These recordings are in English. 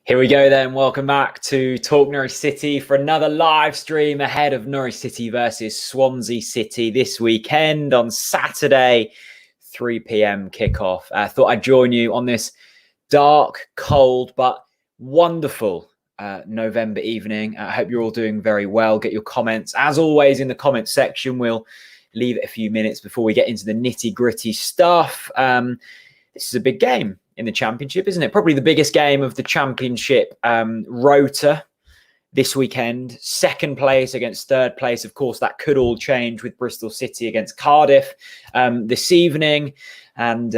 Here we go then. Welcome back to Talk Norwich City for another live stream ahead of Norwich City versus Swansea City this weekend on Saturday, 3 p.m. kickoff. I thought I'd join you on this dark, cold, but wonderful November evening. I hope you're all doing very well. Get your comments, as always, in the comments section. We'll leave it a few minutes before we get into the nitty-gritty stuff. This is a big game in the Championship, isn't it? Probably the biggest game of the Championship rota this weekend. Second place against third place. Of course, that could all change with Bristol City against Cardiff this evening. And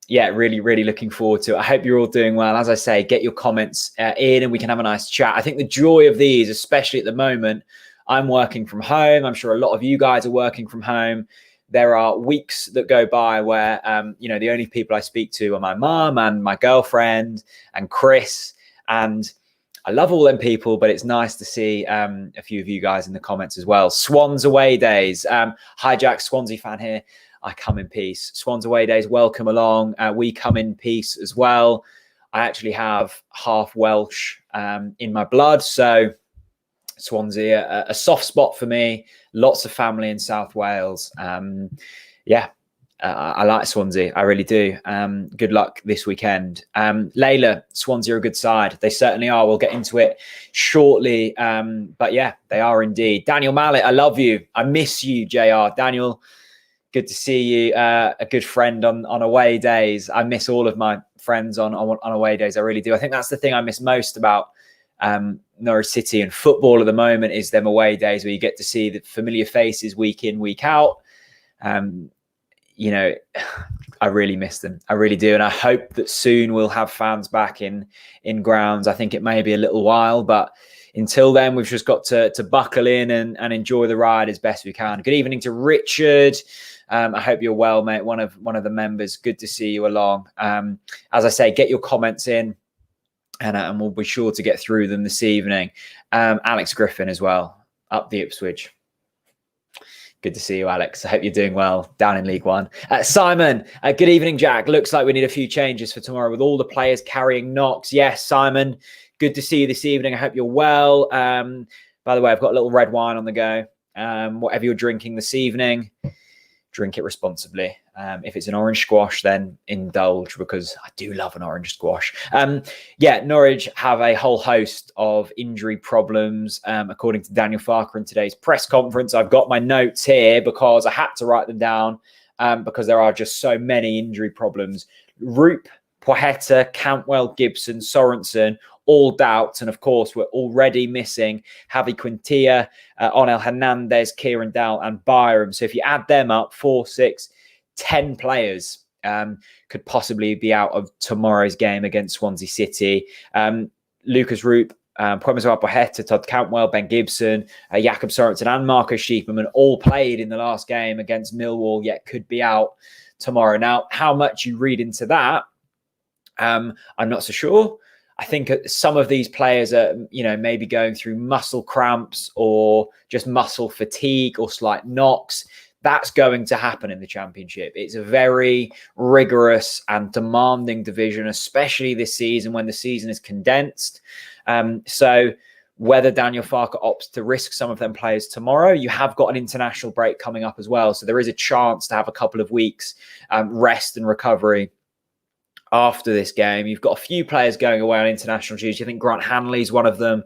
yeah, really looking forward to it. I hope you're all doing well. As I say, get your comments in and we can have a nice chat. I think the joy of these, especially at the moment, I'm working from home. I'm sure a lot of you guys are working from home. There are weeks that go by where, the only people I speak to are my mum and my girlfriend and Chris. And I love all them people, but it's nice to see a few of you guys in the comments as well. Swans away days. Hi, Jack, Swansea fan here. I come in peace. Swans away days, welcome along. We come in peace as well. I actually have half Welsh in my blood. So Swansea, a soft spot for me. Lots of family in South Wales. I like Swansea. I really do. Good luck this weekend. Layla, Swansea are a good side. They certainly are. We'll get into it shortly. But yeah, they are indeed. Daniel Mallet, I love you. I miss you, JR. Daniel, good to see you. A good friend on away days. I miss all of my friends on away days. I really do. I think that's the thing I miss most about Norwich City and football at the moment is them away days where you get to see the familiar faces week in, week out. I really miss them. I really do. And I hope that soon we'll have fans back in grounds. I think it may be a little while, but until then, we've just got to buckle in and enjoy the ride as best we can. Good evening to Richard. I hope you're well, mate. One of the members. Good to see you along. As I say, get your comments in. And we'll be sure to get through them this evening. Alex Griffin as well, up the Ipswich. Good to see you, Alex. I hope you're doing well down in League One. Simon, good evening, Jack. Looks like we need a few changes for tomorrow with all the players carrying knocks. Yes, Simon, good to see you this evening. I hope you're well. By the way, I've got a little red wine on the go. Whatever you're drinking this evening, drink it responsibly. If it's an orange squash, then indulge because I do love an orange squash. Norwich have a whole host of injury problems, according to Daniel Farker in today's press conference. I've got my notes here because I had to write them down because there are just so many injury problems. Roop, Poeta, Cantwell, Gibson, Sorensen, all doubts. And of course, we're already missing Javi Quintilla, Onel Hernandez, Kieran Dowell and Byram. So if you add them up, 4, 6, 10 players could possibly be out of tomorrow's game against Swansea City. Lucas Roop, Poeta, Todd Cantwell, Ben Gibson, Jakob Sorensen and Marco Stiepermann all played in the last game against Millwall, yet could be out tomorrow. Now, how much you read into that, I'm not so sure. I think some of these players are, maybe going through muscle cramps or just muscle fatigue or slight knocks. That's going to happen in the Championship. It's a very rigorous and demanding division, especially this season when the season is condensed. So whether Daniel Farker opts to risk some of them players tomorrow, you have got an international break coming up as well. So there is a chance to have a couple of weeks rest and recovery after this game. You've got a few players going away on international duty. I think Grant Hanley's one of them.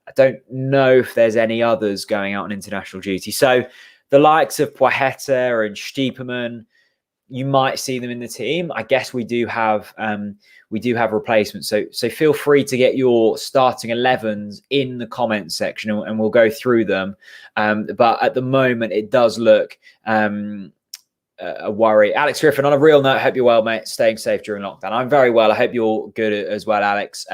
I don't know if there's any others going out on international duty. So the likes of Poeta and Stiepermann, you might see them in the team. I guess we do have replacements. So feel free to get your starting 11s in the comments section and we'll go through them. But at the moment, it does look a worry. Alex Griffin, on a real note, I hope you're well, mate. Staying safe during lockdown. I'm very well. I hope you're good as well, Alex.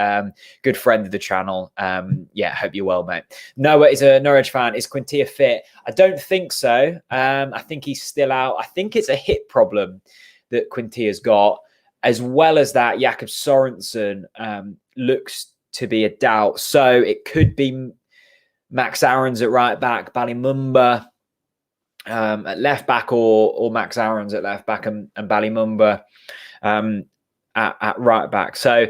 Good friend of the channel. Hope you're well, mate. Noah is a Norwich fan. Is Quintilla fit? I don't think so. I think he's still out. I think it's a hip problem that Quintilla's got. As well as that, Jakob Sorensen looks to be a doubt. So it could be Max Aarons at right back, Ballymumba at left back, or Max Aarons at left back and Ballymumba at right back. So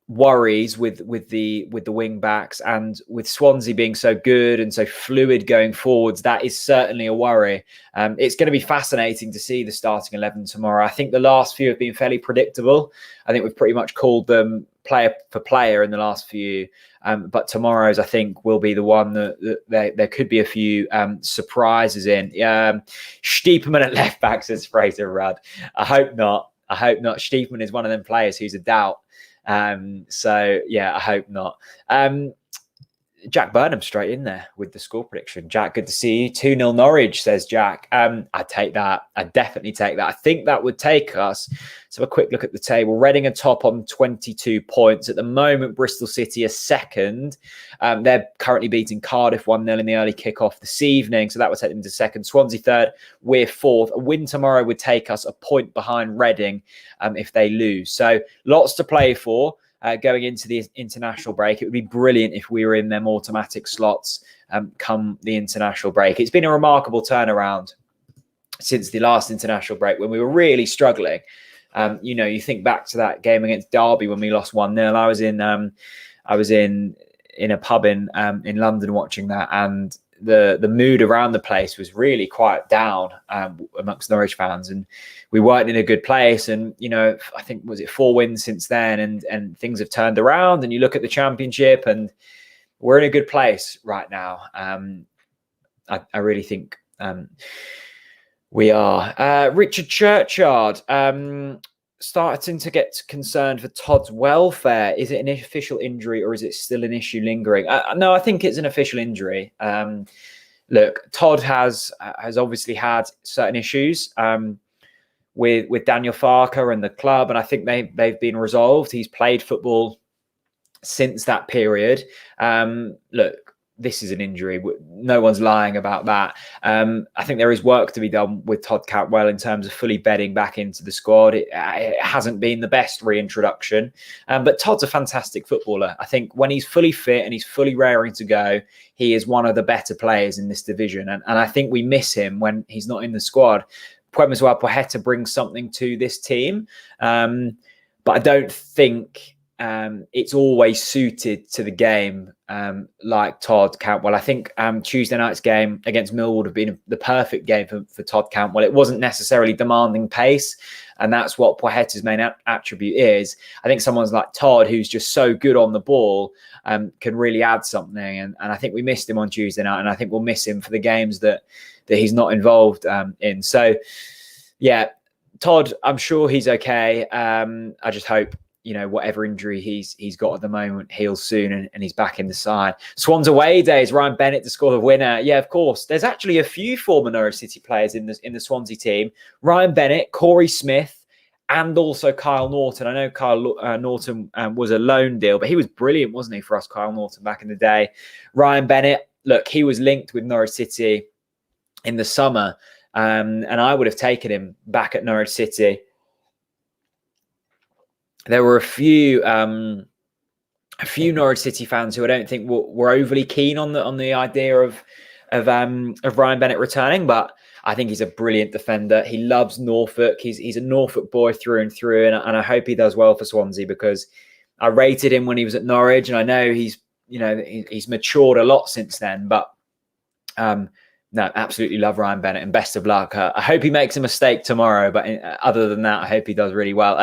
worries with the wing backs, and with Swansea being so good and so fluid going forwards, that is certainly a worry. It's going to be fascinating to see the starting 11 tomorrow. I think the last few have been fairly predictable. I think we've pretty much called them player for player in the last few, but tomorrow's, I think, will be the one that there could be a few surprises in. Stiepermann at left back, says Fraser Rudd. I hope not. Stiepermann is one of them players who's a doubt. So yeah, I hope not. Jack Burnham straight in there with the score prediction. Jack, good to see you. 2-0 Norwich, says Jack. I'd take that. I'd definitely take that. I think that would take us. So a quick look at the table. Reading are top on 22 points. At the moment, Bristol City are second. They're currently beating Cardiff 1-0 in the early kickoff this evening. So that would take them to second. Swansea third. We're fourth. A win tomorrow would take us a point behind Reading if they lose. So lots to play for. Going into the international break. It would be brilliant if we were in them automatic slots come the international break. It's been a remarkable turnaround since the last international break when we were really struggling. You think back to that game against Derby when we lost 1-0. I was in a pub in London watching that, and the mood around the place was really quite down amongst Norwich fans, and we weren't in a good place. And I think, was it 4 wins since then, and things have turned around, and you look at the Championship and we're in a good place right now. I really think we are. Richard Churchyard starting to get concerned for Todd's welfare. Is it an official injury or is it still an issue lingering? No, I think it's an official injury. Look, Todd has obviously had certain issues with Daniel Farker and the club, and I think they've been resolved. He's played football since that period. Look, this is an injury. No one's lying about that. I think there is work to be done with Todd Cantwell in terms of fully bedding back into the squad. It hasn't been the best reintroduction, but Todd's a fantastic footballer. I think when he's fully fit and he's fully raring to go, he is one of the better players in this division. And I think we miss him when he's not in the squad. Puemiswa Poheta brings something to this team, but I don't think it's always suited to the game like Todd Cantwell. I think Tuesday night's game against Millwall would have been the perfect game for Todd Cantwell. It wasn't necessarily demanding pace, and that's what Poheta's main attribute is. I think someone's like Todd, who's just so good on the ball, can really add something. And I think we missed him on Tuesday night, and I think we'll miss him for the games that he's not involved in. So, yeah, Todd, I'm sure he's okay. I just hope whatever injury he's got at the moment heals soon and he's back in the side. Swans away days, Ryan Bennett to score the winner. Yeah, of course. There's actually a few former Norwich City players in the Swansea team. Ryan Bennett, Corey Smith, and also Kyle Norton. I know Kyle Norton was a loan deal, but he was brilliant, wasn't he, for us, Kyle Norton, back in the day. Ryan Bennett, look, he was linked with Norwich City in the summer, and I would have taken him back at Norwich City. There were a few Norwich City fans who I don't think were overly keen on the idea of Ryan Bennett returning, but I think he's a brilliant defender. He loves Norfolk. He's a Norfolk boy through and through, and I hope he does well for Swansea, because I rated him when he was at Norwich, and I know he's matured a lot since then. But no, absolutely love Ryan Bennett, and best of luck. I hope he makes a mistake tomorrow, but other than that, I hope he does really well.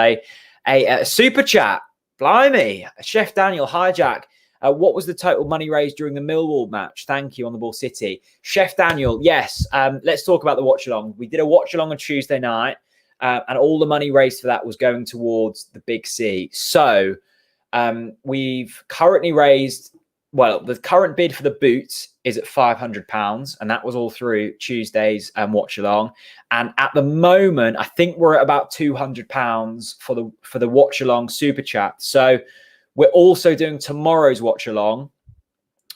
A super chat, blimey, Chef Daniel, hi Jack. What was the total money raised during the Millwall match? Thank you, on the ball City. Chef Daniel, yes. Let's talk about the watch along. We did a watch along on Tuesday night, and all the money raised for that was going towards the Big C. So we've currently raised, the current bid for the boots is at £500, and that was all through Tuesday's watch along. And at the moment, I think we're at about £200 for the watch along super chat. So we're also doing tomorrow's watch along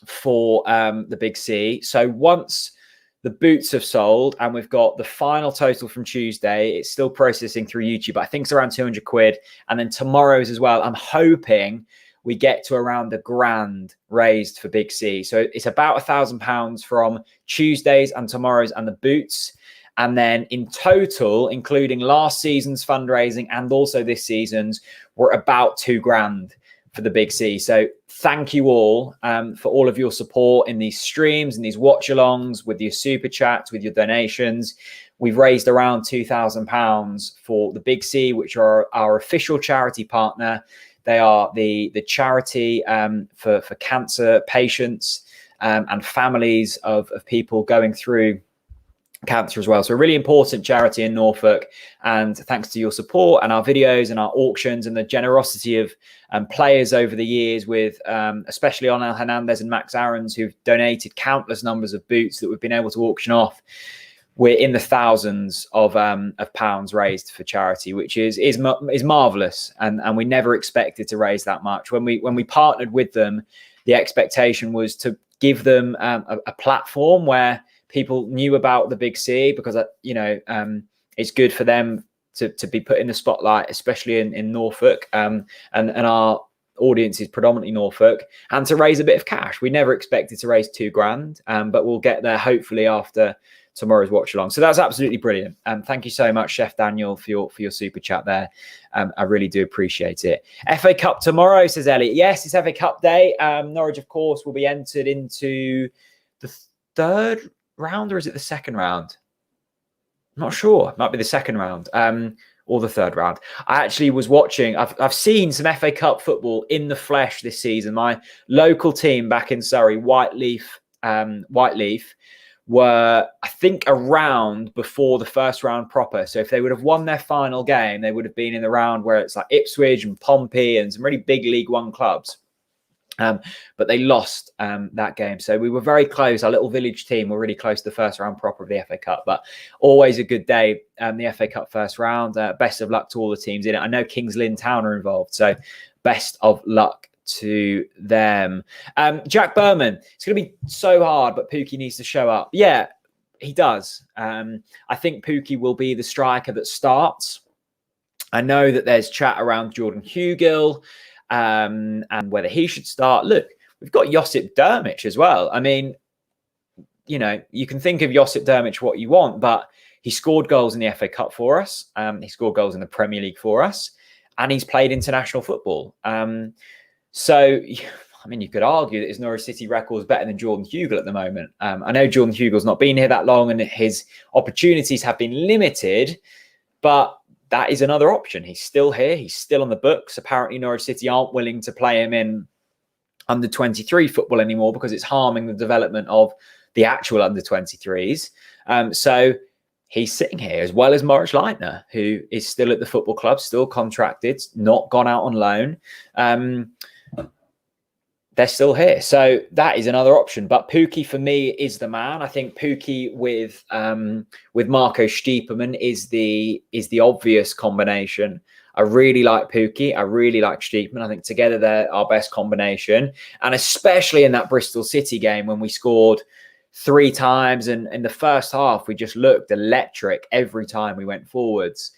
for the Big C. So once the boots have sold and we've got the final total from Tuesday, it's still processing through YouTube, but I think it's around 200 quid. And then tomorrow's as well, I'm hoping we get to around £1,000 raised for Big C. So it's about £1,000 from Tuesdays and tomorrow's and the boots. And then in total, including last season's fundraising and also this season's, we're about £2,000 for the Big C. So thank you all for all of your support in these streams and these watch-alongs, with your super chats, with your donations. We've raised around £2,000 for the Big C, which are our official charity partner. They are the charity for cancer patients and families of people going through cancer as well. So a really important charity in Norfolk, and thanks to your support and our videos and our auctions and the generosity of players over the years, with especially Onel Hernandez and Max Aarons, who've donated countless numbers of boots that we've been able to auction off. We're in the thousands of pounds raised for charity, which is marvelous, and we never expected to raise that much. When we partnered with them, the expectation was to give them a platform where people knew about the Big C, because it's good for them to be put in the spotlight, especially in Norfolk, and our audience is predominantly Norfolk, and to raise a bit of cash. We never expected to raise £2,000, but we'll get there hopefully after tomorrow's watch along. So that's absolutely brilliant. Thank you so much, Chef Daniel, for your super chat there. I really do appreciate it. FA Cup tomorrow, says Elliot. Yes, it's FA Cup day. Norwich, of course, will be entered into the third round, or is it the second round? I'm not sure. It might be the second round or the third round. I actually was watching. I've seen some FA Cup football in the flesh this season. My local team back in Surrey, Whiteleaf, were, I think, around before the first round proper. So if they would have won their final game, they would have been in the round where it's like Ipswich and Pompey and some really big League One clubs. But they lost that game. So we were very close. Our little village team were really close to the first round proper of the FA Cup. But always a good day, the FA Cup first round. Best of luck to all the teams in it. I know Kings Lynn Town are involved, so best of luck to them. Jack Berman, it's going to be so hard, but Pookie needs to show up. Yeah, he does. I think Pookie will be the striker that starts. I know that there's chat around Jordan Hugill and whether he should start. Look, we've got Josip Drmic as well. I mean, you can think of Josip Drmic what you want, but he scored goals in the FA Cup for us. He scored goals in the Premier League for us, and he's played international football. So, I mean, you could argue that his Norwich City record is better than Jordan Hugill at the moment. I know Jordan Hugill's not been here that long and his opportunities have been limited, but that is another option. He's still here. He's still on the books. Apparently, Norwich City aren't willing to play him in under 23 football anymore because it's harming the development of the actual under 23s. So he's sitting here, as well as Maurice Leitner, who is still at the football club, still contracted, not gone out on loan. They're still here. So that is another option. But Pookie, for me, is the man. I think Pookie with Marco Stiepermann is the obvious combination. I really like Pookie. I really like Stiepermann. I think together they're our best combination. And especially in that Bristol City game when we scored 3 times, and in the first half we just looked electric every time we went forwards.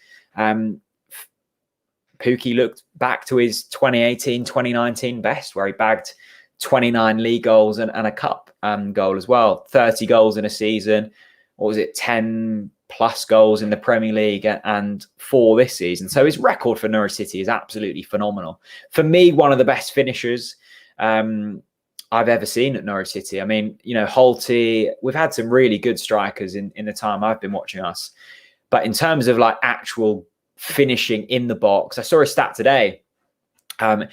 Pookie looked back to his 2018-2019 best, where he bagged 29 league goals and a cup goal as well. 30 goals in a season. What was it? 10 plus goals in the Premier League and 4 this season. So his record for Norwich City is absolutely phenomenal. For me, one of the best finishers I've ever seen at Norwich City. I mean, Holty, we've had some really good strikers in the time I've been watching us. But in terms of like actual finishing in the box, I saw a stat today. The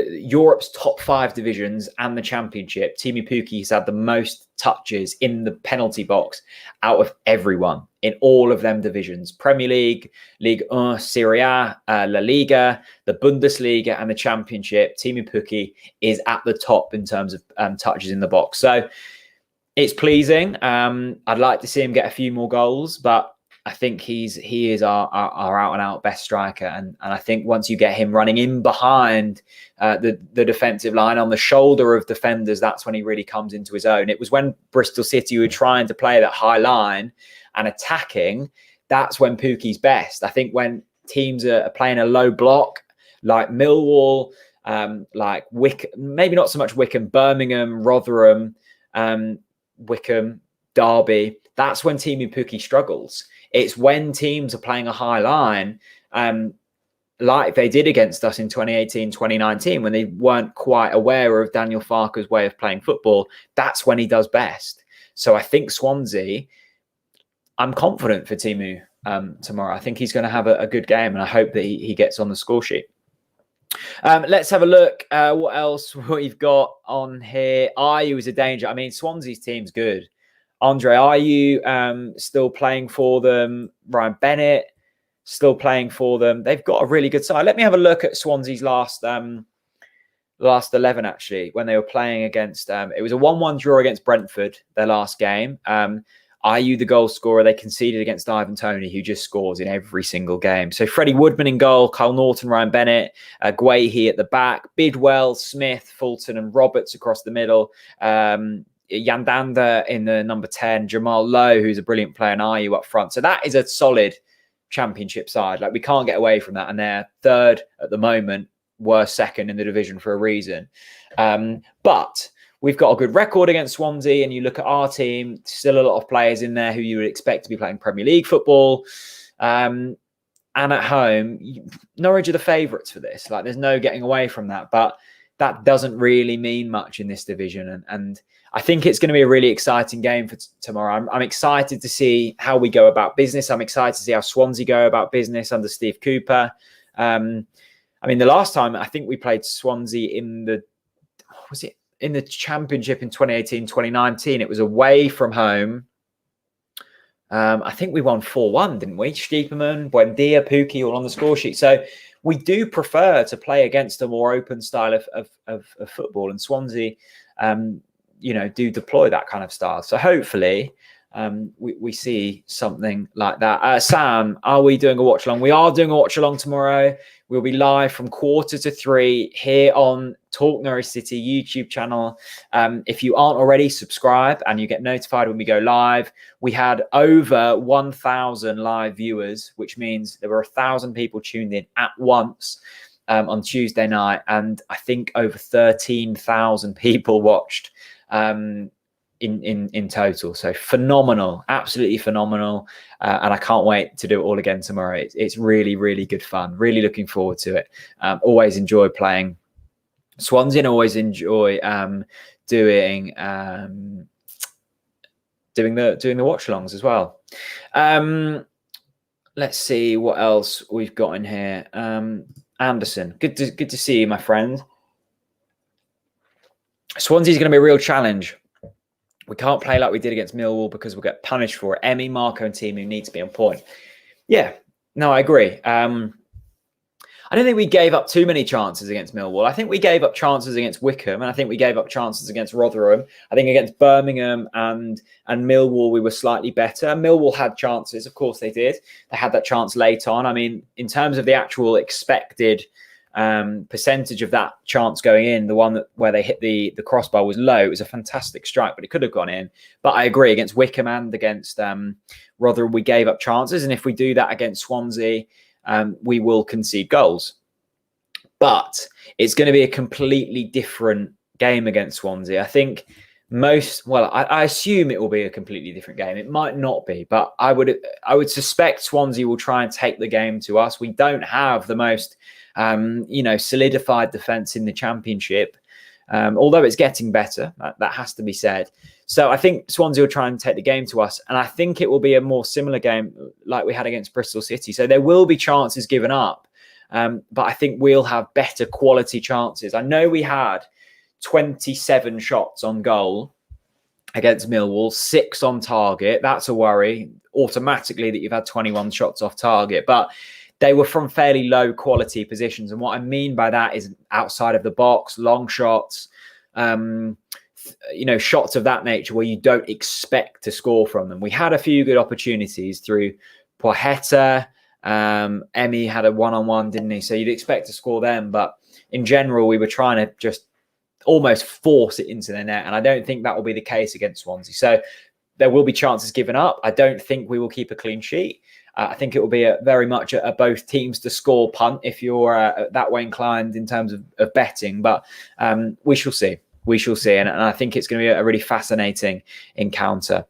Europe's top 5 divisions and the Championship, Teemu Pukki has had the most touches in the penalty box out of everyone in all of them divisions: Premier League, Ligue 1, Serie A, La Liga, the Bundesliga, and the Championship. Teemu Pukki is at the top in terms of touches in the box. So it's pleasing. I'd like to see him get a few more goals, but I think he is our out-and-out best striker. And I think once you get him running in behind the defensive line, on the shoulder of defenders, that's when he really comes into his own. It was when Bristol City were trying to play that high line and attacking, that's when Pookie's best. I think when teams are playing a low block, like Millwall, like Wickham, maybe not so much Wickham, Birmingham, Rotherham, Wickham, Derby, that's when Teemu Pukki struggles. It's when teams are playing a high line, like they did against us in 2018, 2019, when they weren't quite aware of Daniel Farke's way of playing football. That's when he does best. So I think Swansea, I'm confident for Timu tomorrow. I think he's going to have a good game, and I hope that he gets on the score sheet. Let's have a look. What else we've got on here? Ayew is a danger. I mean, Swansea's team's good. Andre Ayew still playing for them. Ryan Bennett still playing for them. They've got a really good side. Let me have a look at Swansea's last 11, actually, when they were playing against... it was a 1-1 draw against Brentford, their last game. Ayew, the goal scorer, they conceded against Ivan Toney, who just scores in every single game. So Freddie Woodman in goal, Kyle Norton, Ryan Bennett, Guehi at the back, Bidwell, Smith, Fulton and Roberts across the middle. Yandanda in the number 10, Jamal Lowe, who's a brilliant player, and Ayew up front. So that is a solid Championship side. Like, we can't get away from that. And they're third at the moment, were second in the division for a reason. But we've got a good record against Swansea, and you look at our team, still a lot of players in there who you would expect to be playing Premier League football. And at home, Norwich are the favourites for this. Like, there's no getting away from that. But that doesn't really mean much in this division. And I think it's going to be a really exciting game for tomorrow. I'm excited to see how we go about business. I'm excited to see how Swansea go about business under Steve Cooper. I mean, the last time I think we played Swansea in the Championship in 2018, 2019, it was away from home. I think we won 4-1, didn't we? Stiepermann, Buendia, Pukki all on the score sheet. So we do prefer to play against a more open style of football, and Swansea, do deploy that kind of style. So hopefully we see something like that. Sam, are we doing a watch along? We are doing a watch along tomorrow. We'll be live from 2:45 here on Talk Norwich City YouTube channel. If you aren't already, subscribe and you get notified when we go live. We had over 1,000 live viewers, which means there were 1,000 people tuned in at once on Tuesday night. And I think over 13,000 people watched in total. So phenomenal, absolutely phenomenal. And I can't wait to do it all again tomorrow. It's really, really good fun. Really looking forward to it. Always enjoy playing Swansea, and always enjoy doing the watch alongs as well. Let's see what else we've got in here. Anderson, good to see you, my friend. Swansea's going to be a real challenge. We can't play like we did against Millwall because we'll get punished for it. Emmy, Marco and Timu need to be on point. Yeah, no, I agree. I don't think we gave up too many chances against Millwall. I think we gave up chances against Wickham, and I think we gave up chances against Rotherham. I think against Birmingham and Millwall, we were slightly better. Millwall had chances. Of course they did. They had that chance late on. I mean, in terms of the actual expected percentage of that chance going in, the one where they hit the crossbar was low. It was a fantastic strike, but it could have gone in. But I agree, against Wickham and against Rotherham, we gave up chances. And if we do that against Swansea, we will concede goals. But it's going to be a completely different game against Swansea. I think I assume it will be a completely different game. It might not be, but I would suspect Swansea will try and take the game to us. We don't have the most solidified defence in the Championship, although it's getting better. That has to be said. So I think Swansea will try and take the game to us, and I think it will be a more similar game like we had against Bristol City. So there will be chances given up, but I think we'll have better quality chances. I know we had 27 shots on goal against Millwall, 6 on target. That's a worry automatically that you've had 21 shots off target, but they were from fairly low quality positions. And what I mean by that is outside of the box, long shots, shots of that nature where you don't expect to score from them. We had a few good opportunities through Pochetta. Emmy had a one-on-one, didn't he? So you'd expect to score them. But in general, we were trying to just almost force it into the net. And I don't think that will be the case against Swansea. So there will be chances given up. I don't think we will keep a clean sheet. I think it will be very much a both teams to score punt if you're that way inclined in terms of betting. But we shall see. We shall see. And I think it's going to be a really fascinating encounter.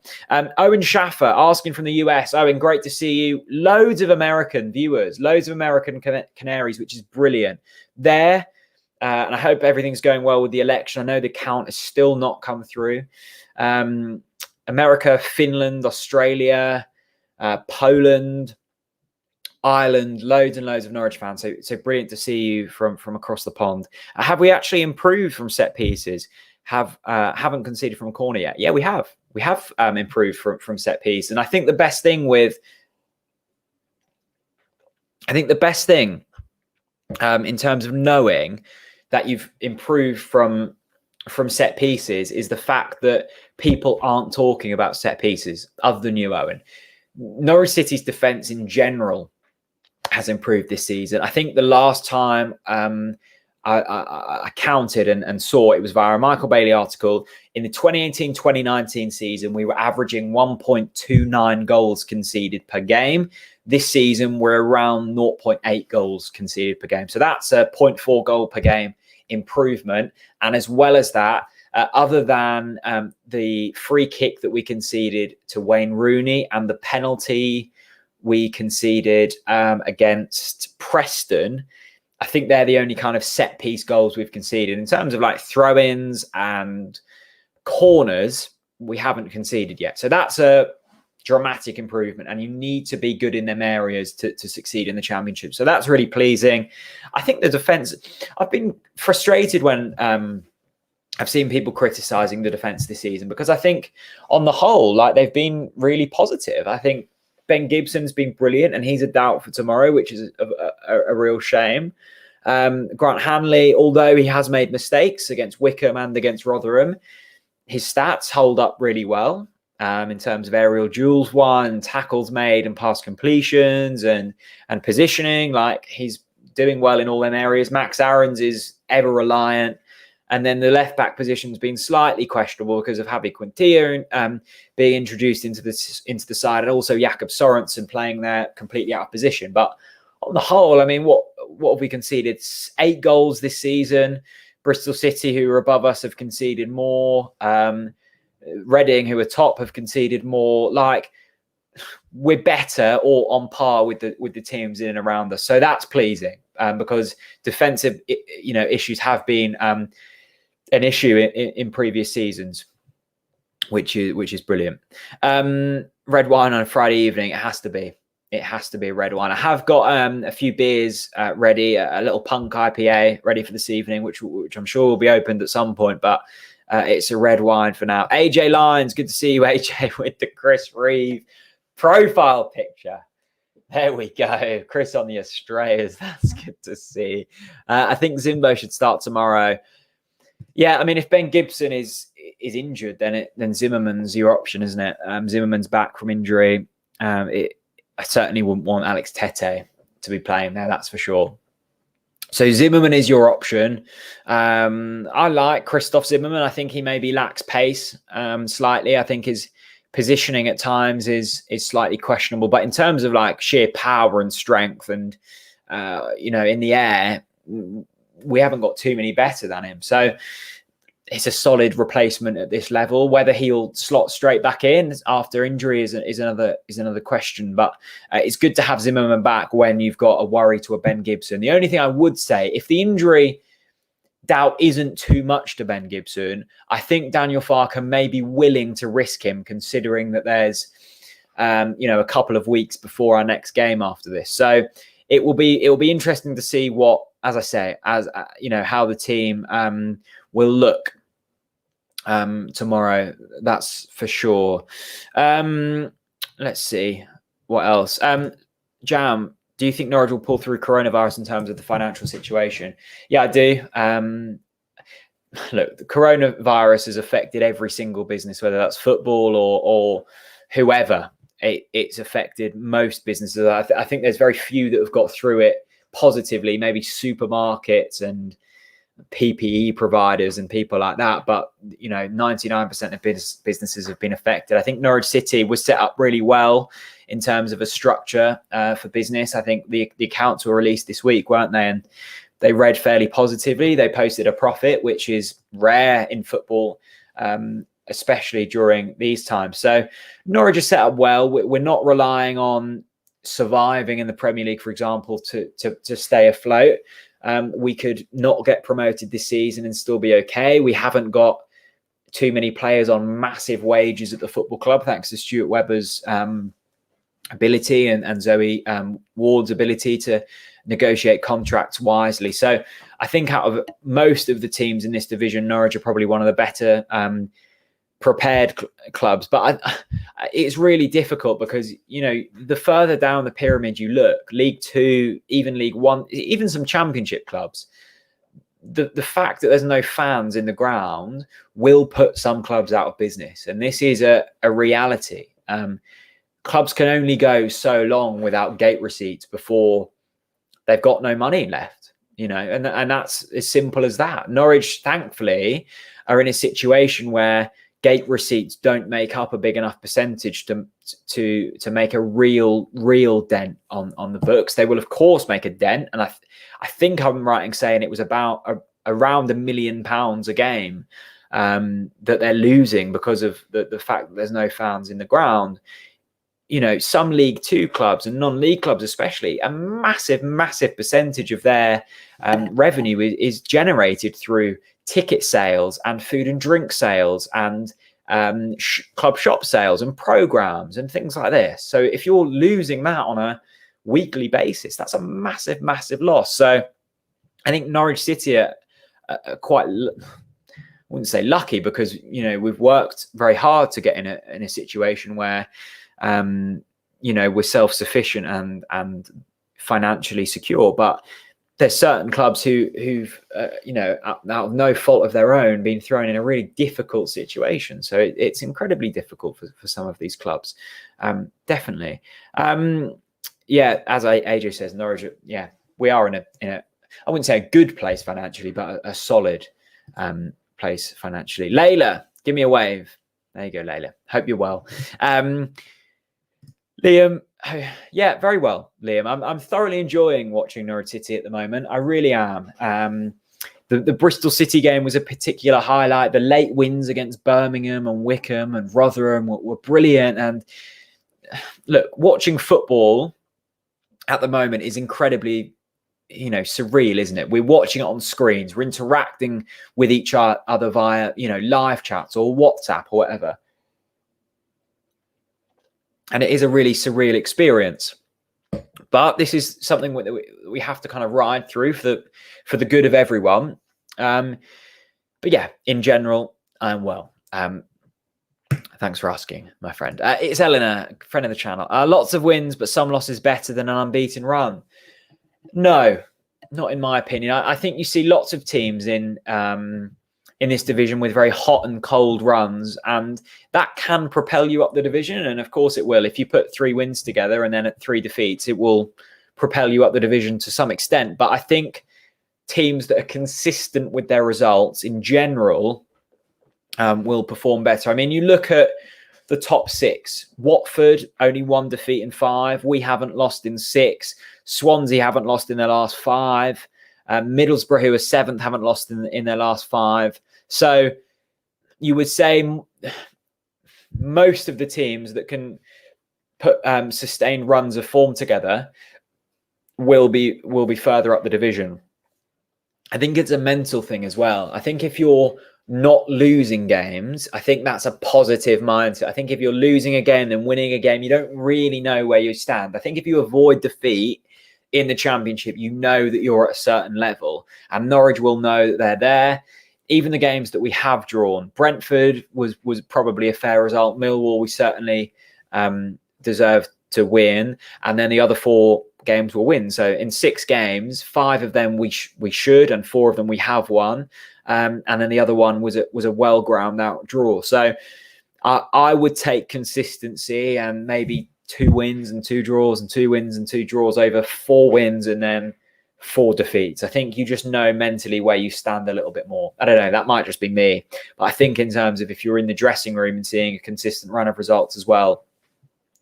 Owen Schaffer asking from the US. Owen, great to see you. Loads of American viewers, loads of American Canaries, which is brilliant there. And I hope everything's going well with the election. I know the count has still not come through. America, Finland, Australia, Poland, Ireland, loads and loads of Norwich fans. So brilliant to see you from across the pond. Have we actually improved from set pieces? Haven't conceded from a corner yet? Yeah, we have. We have improved from set piece. And I think the best thing in terms of knowing that you've improved from set pieces is the fact that people aren't talking about set pieces other than you, Owen. Norwich City's defence in general has improved this season. I think the last time I counted and saw it was via a Michael Bailey article. In the 2018-2019 season, we were averaging 1.29 goals conceded per game. This season, we're around 0.8 goals conceded per game. So that's a 0.4 goal per game improvement. And as well as that, other than the free kick that we conceded to Wayne Rooney and the penalty we conceded against Preston, I think they're the only kind of set piece goals we've conceded. In terms of like throw-ins and corners, we haven't conceded yet. So that's a dramatic improvement, and you need to be good in them areas to succeed in the Championship. So that's really pleasing. I think the defence, I've been frustrated when I've seen people criticising the defence this season, because I think on the whole, like, they've been really positive. I think Ben Gibson's been brilliant, and he's a doubt for tomorrow, which is a real shame. Grant Hanley, although he has made mistakes against Wickham and against Rotherham, his stats hold up really well in terms of aerial duels won, tackles made, and pass completions and positioning. Like, he's doing well in all them areas. Max Aarons is ever reliant. And then the left-back position's been slightly questionable because of Javi Quintilla being introduced into the side, and also Jakob Sorensen playing there completely out of position. But on the whole, I mean, what have we conceded? 8 goals this season. Bristol City, who are above us, have conceded more. Reading, who are top, have conceded more. Like, we're better or on par with the teams in and around us. So that's pleasing because defensive, issues have been an issue in previous seasons, which is brilliant. Red wine on a Friday evening, it has to be a red wine. I have got a few beers ready, a little punk IPA ready for this evening, which I'm sure will be opened at some point, but it's a red wine for now. AJ Lyons, good to see you, AJ, with the Chris Reeve profile picture. There we go. Chris on the Australias. That's good to see. I think Zimbo should start tomorrow. Yeah, I mean, if Ben Gibson is injured, then Zimmerman's your option, isn't it? Zimmerman's back from injury. I certainly wouldn't want Alex Tete to be playing there, that's for sure. So Zimmerman is your option. I like Christoph Zimmerman. I think he maybe lacks pace slightly. I think his positioning at times is slightly questionable. But in terms of like sheer power and strength and, in the air, we haven't got too many better than him. So it's a solid replacement at this level. Whether he'll slot straight back in after injury is another question. But it's good to have Zimmerman back when you've got a worry to a Ben Gibson. The only thing I would say, if the injury doubt isn't too much to Ben Gibson, I think Daniel Farke may be willing to risk him, considering that there's a couple of weeks before our next game after this. So it will be interesting to see what, as I say, how the team will look tomorrow. That's for sure. Let's see what else. Jam, do you think Norwich will pull through coronavirus in terms of the financial situation? Yeah, I do. Look, the coronavirus has affected every single business, whether that's football or whoever. It's affected most businesses. I think there's very few that have got through it positively, maybe supermarkets and PPE providers and people like that. But, 99% of businesses have been affected. I think Norwich City was set up really well in terms of a structure for business. I think the accounts were released this week, weren't they? And they read fairly positively. They posted a profit, which is rare in football, especially during these times. So Norwich is set up well. We're not relying on surviving in the Premier League, for example, to stay afloat. We could not get promoted this season and still be okay. We haven't got too many players on massive wages at the football club, thanks to Stuart Webber's ability and Zoe Ward's ability to negotiate contracts wisely. So I think out of most of the teams in this division, Norwich are probably one of the better prepared clubs. But it's really difficult because, you know, the further down the pyramid you look, League Two, even League One, even some Championship clubs, the fact that there's no fans in the ground will put some clubs out of business. And this is a reality. Clubs can only go so long without gate receipts before they've got no money left, you know, and that's as simple as that. Norwich, thankfully, are in a situation where gate receipts don't make up a big enough percentage to make a real dent on the books. They will, of course, make a dent, and I think I'm right in saying it was about around £1 million a game that they're losing because of the fact that there's no fans in the ground. You know, some League Two clubs and non-league clubs especially, a massive percentage of their revenue is generated through ticket sales and food and drink sales and club shop sales and programs and things like this. So if you're losing that on a weekly basis, that's a massive loss. So I think Norwich City are quite, I wouldn't say lucky, because, you know, we've worked very hard to get in a situation where you know, we're self-sufficient and financially secure. But there's certain clubs who've you know, out of no fault of their own, been thrown in a really difficult situation. So it's incredibly difficult for some of these clubs. Definitely. Yeah, as AJ says, Norwich, yeah, we are in a I wouldn't say a good place financially, but a solid place financially. Layla, give me a wave. There you go, Layla. Hope you're well. Liam, yeah, very well, Liam. I'm thoroughly enjoying watching Norwich City at the moment. I really am. The Bristol City game was a particular highlight. The late wins against Birmingham and Wickham and Rotherham were brilliant. And look, watching football at the moment is incredibly, you know, surreal, isn't it? We're watching it on screens. We're interacting with each other via, you know, live chats or WhatsApp or whatever. And it is a really surreal experience. But this is something that we have to kind of ride through for the good of everyone. But yeah, in general, I'm well. Thanks for asking, my friend. It's Eleanor, friend of the channel. Lots of wins, but some losses better than an unbeaten run. No, not in my opinion. I think you see lots of teams in this division with very hot and cold runs, and that can propel you up the division. And of course it will. If you put 3 wins together and then at 3 defeats, it will propel you up the division to some extent. But I think teams that are consistent with their results in general will perform better. I mean, you look at the top 6. Watford, only 1 defeat in 5. We haven't lost in 6. Swansea haven't lost in their last 5. Middlesbrough, who are 7th, haven't lost in their last 5. So you would say most of the teams that can put sustained runs of form together will be further up the division. I think it's a mental thing as well. I think if you're not losing games, I think that's a positive mindset. I think if you're losing a game then winning a game, you don't really know where you stand. I think if you avoid defeat in the Championship, you know that you're at a certain level, and Norwich will know that they're there. Even the games that we have drawn, Brentford was probably a fair result. Millwall, we certainly deserved to win, and then the other 4 games were wins. So in 6 games, 5 of them we should, and 4 of them we have won, and then the other one was a well ground out draw. So I would take consistency and maybe 2 wins and 2 draws and 2 wins and 2 draws over 4 wins and then 4 defeats. I think you just know mentally where you stand a little bit more. I don't know, that might just be me, but I think in terms of if you're in the dressing room and seeing a consistent run of results as well,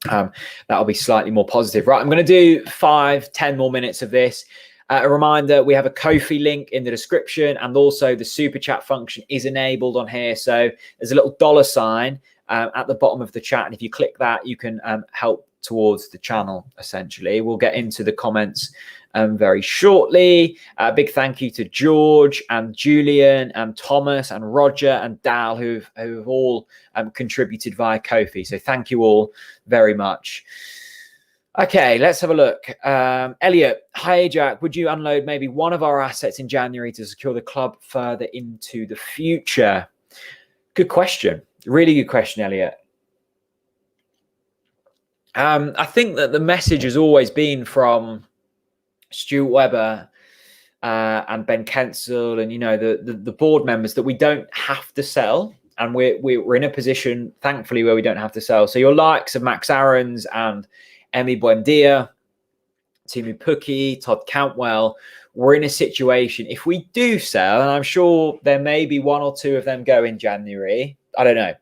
that'll be slightly more positive. Right, I'm going to do 5-10 more minutes of this. A reminder, we have a Ko-fi link in the description, and also the super chat function is enabled on here. So there's a little $sign at the bottom of the chat. And if you click that, you can help towards the channel, essentially. We'll get into the comments very shortly. A big thank you to George and Julian and Thomas and Roger and Dal, who've all contributed via Ko-fi. So thank you all very much. Okay, let's have a look. Elliot, hi Jack, would you unload maybe one of our assets in January to secure the club further into the future? Good question. Really good question, Elliot. I think that the message has always been from Stuart Webber and Ben Kensel and, you know, the board members that we don't have to sell. And we're in a position, thankfully, where we don't have to sell. So your likes of Max Aarons and Emi Buendia, Timu Pukki, Todd Cantwell, we're in a situation, if we do sell, and I'm sure there may be one or two of them go in January, I don't know,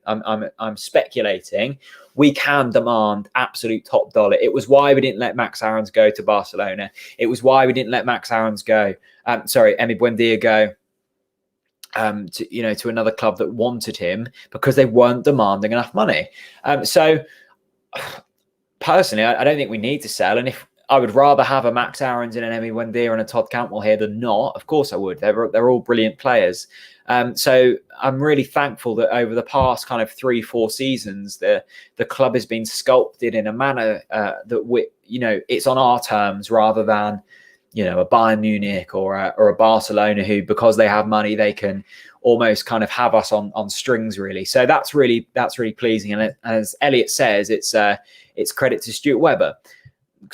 I'm speculating, we can demand absolute top dollar. It was why we didn't let Max Aarons go to Barcelona. It was why we didn't let Max Aarons go, Emi Buendia go to another club that wanted him, because they weren't demanding enough money. So personally, I don't think we need to sell. And if I would rather have a Max Aarons and an Emi Buendia and a Todd Cantwell here than not, of course I would. They're all brilliant players. So I'm really thankful that over the past kind of 3-4 seasons, the club has been sculpted in a manner that it's on our terms rather than, you know, a Bayern Munich or a Barcelona who, because they have money, they can almost kind of have us on strings, really. So that's really pleasing. And as Elliot says, it's credit to Stuart Webber.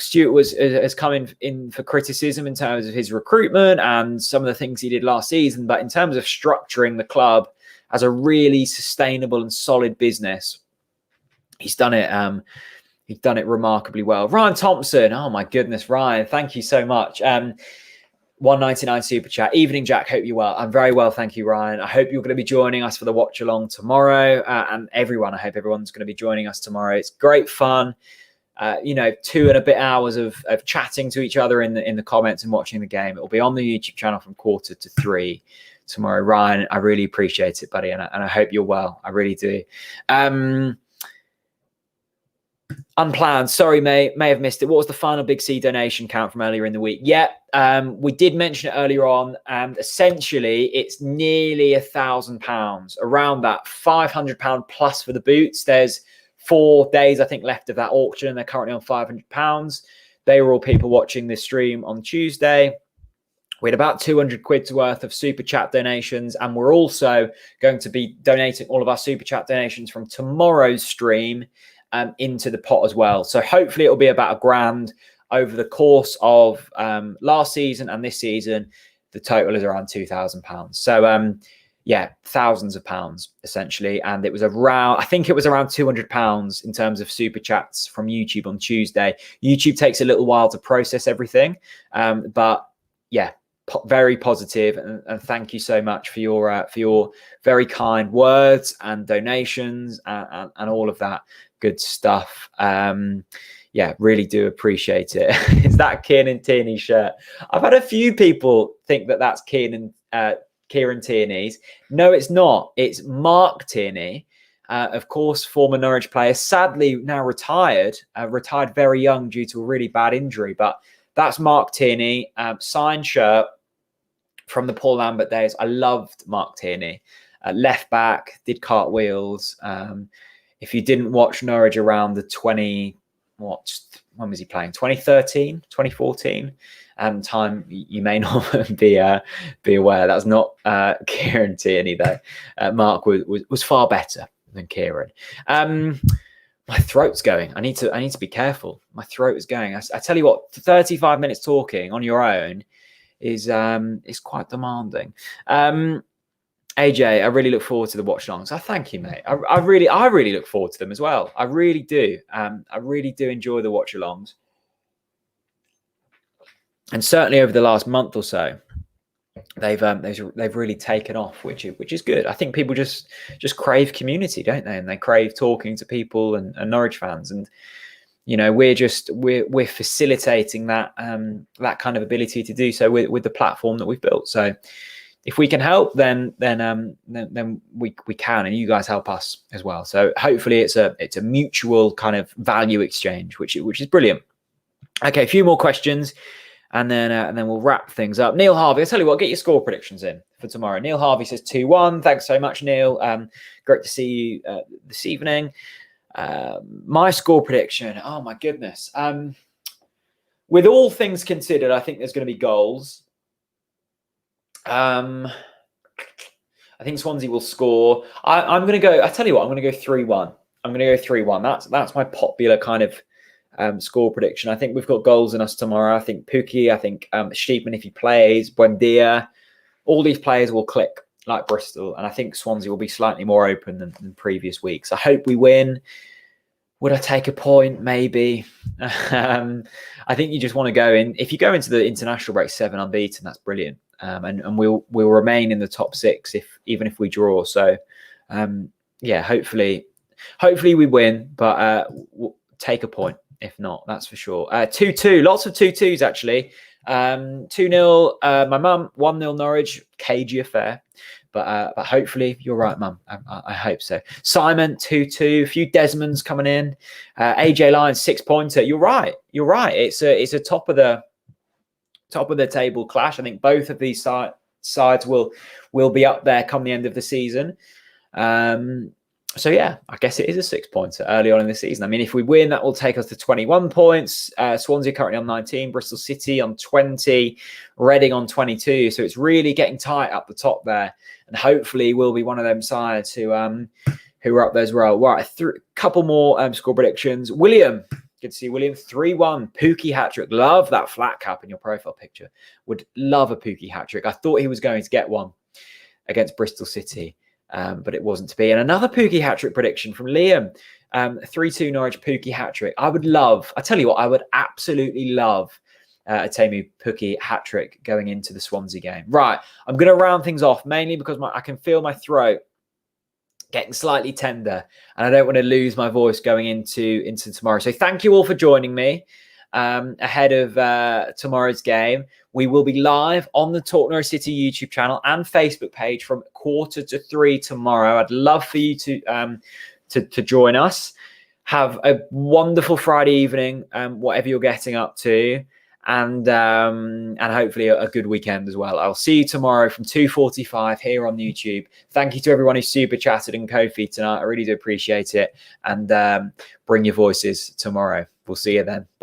Stuart has come in for criticism in terms of his recruitment and some of the things he did last season, but in terms of structuring the club as a really sustainable and solid business, he's done it. He's done it remarkably well. Ryan Thompson, oh my goodness, Ryan, thank you so much. 199 super chat. Evening, Jack. Hope you're well. I'm very well, thank you, Ryan. I hope you're going to be joining us for the watch along tomorrow, and everyone. I hope everyone's going to be joining us tomorrow. It's great fun. 2 and a bit hours of chatting to each other in the comments and watching the game. It will be on the YouTube channel from 2:45 tomorrow. Ryan, I really appreciate it, buddy, and I hope you're well. I really do. Unplanned. Sorry, may have missed it. What was the final Big C donation count from earlier in the week? Yeah, we did mention it earlier on. Essentially, it's nearly £1,000, around that, £500 plus for the boots. There's 4 days, I think, left of that auction, and they're currently on £500. They were all people watching this stream on Tuesday. We had about 200 quid's worth of super chat donations, and we're also going to be donating all of our super chat donations from tomorrow's stream into the pot as well. So hopefully it'll be about £1,000 over the course of last season and this season. The total is around £2,000. So thousands of pounds essentially. And it was around, I think it was around £200 in terms of super chats from YouTube on Tuesday. YouTube takes a little while to process everything. But yeah, very positive, and thank you so much for your very kind words and donations and all of that good stuff. Really do appreciate it. Is that Kieran Tierney's shirt? I've had a few people think that that's Kieran Tierney's. No, it's not. It's Mark Tierney, of course, former Norwich player, sadly now retired very young due to a really bad injury. But that's Mark Tierney, signed shirt from the Paul Lambert days. I loved Mark Tierney. Left back, did cartwheels. If you didn't watch Norwich around the when was he playing? 2013, 2014 time, you may not be aware. That's not Kieran Tierney though. Mark was far better than Kieran. My throat's going. I need to be careful. My throat is going. I tell you what, 35 minutes talking on your own is quite demanding. AJ, I really look forward to the watch alongs. I thank you, mate. I really look forward to them as well. I really do. I really do enjoy the watch alongs. And certainly over the last month or so, they've really taken off, which is good. I think people just crave community, don't they? And they crave talking to people and Norwich fans. And we're facilitating that that kind of ability to do so with the platform that we've built. So if we can help, then we can, and you guys help us as well. So hopefully it's a mutual kind of value exchange, which is brilliant. Okay, a few more questions, and then we'll wrap things up. Neil Harvey, I'll tell you what, get your score predictions in for tomorrow. Neil Harvey says 2-1. Thanks so much, Neil. Great to see you this evening. My score prediction, oh my goodness. With all things considered, I think there's going to be goals. I think Swansea will score. I'm going to go, I tell you what, I'm going to go 3-1. I'm going to go 3-1. That's my popular kind of score prediction. I think we've got goals in us tomorrow. I think Pukki, I think Sheepman, if he plays, Buendia, all these players will click like Bristol. And I think Swansea will be slightly more open than previous weeks. I hope we win. Would I take a point? Maybe. I think you just want to go in. If you go into the international break 7 unbeaten, that's brilliant. And we'll remain in the top 6 even if we draw. So yeah, hopefully we win, but we'll take a point if not, that's for sure. 2-2, lots of 2-2s actually. 2-0 my mum, 1-0 Norwich, cagey affair. But hopefully you're right, Mum. I hope so. Simon, 2-2. A few Desmonds coming in. AJ Lyons, 6-pointer. You're right. It's a top of the table clash. I think both of these sides will be up there come the end of the season. So yeah, I guess it is a 6-pointer early on in the season. I mean, if we win, that will take us to 21 points. Swansea currently on 19, Bristol City on 20, Reading on 22. So it's really getting tight up the top there. And hopefully we'll be one of them sides who are up there as well. Right, a couple more score predictions. William, good to see William. 3-1, Pukki hat-trick. Love that flat cap in your profile picture. Would love a Pukki hat-trick. I thought he was going to get one against Bristol City. But it wasn't to be. And another Pukki hat-trick prediction from Liam. 3-2 Norwich Pukki hat-trick. I tell you what, I would absolutely love a Teemu Pukki hat-trick going into the Swansea game. Right, I'm going to round things off, mainly because I can feel my throat getting slightly tender, and I don't want to lose my voice going into tomorrow. So thank you all for joining me ahead of tomorrow's game. We will be live on the Talk Norwich City YouTube channel and Facebook page from 2:45 tomorrow. I'd love for you to join us. Have a wonderful Friday evening, whatever you're getting up to, and hopefully a good weekend as well. I'll see you tomorrow from 2:45 here on YouTube. Thank you to everyone who super chatted and Ko-fi tonight. I really do appreciate it. And bring your voices tomorrow. We'll see you then. Bye.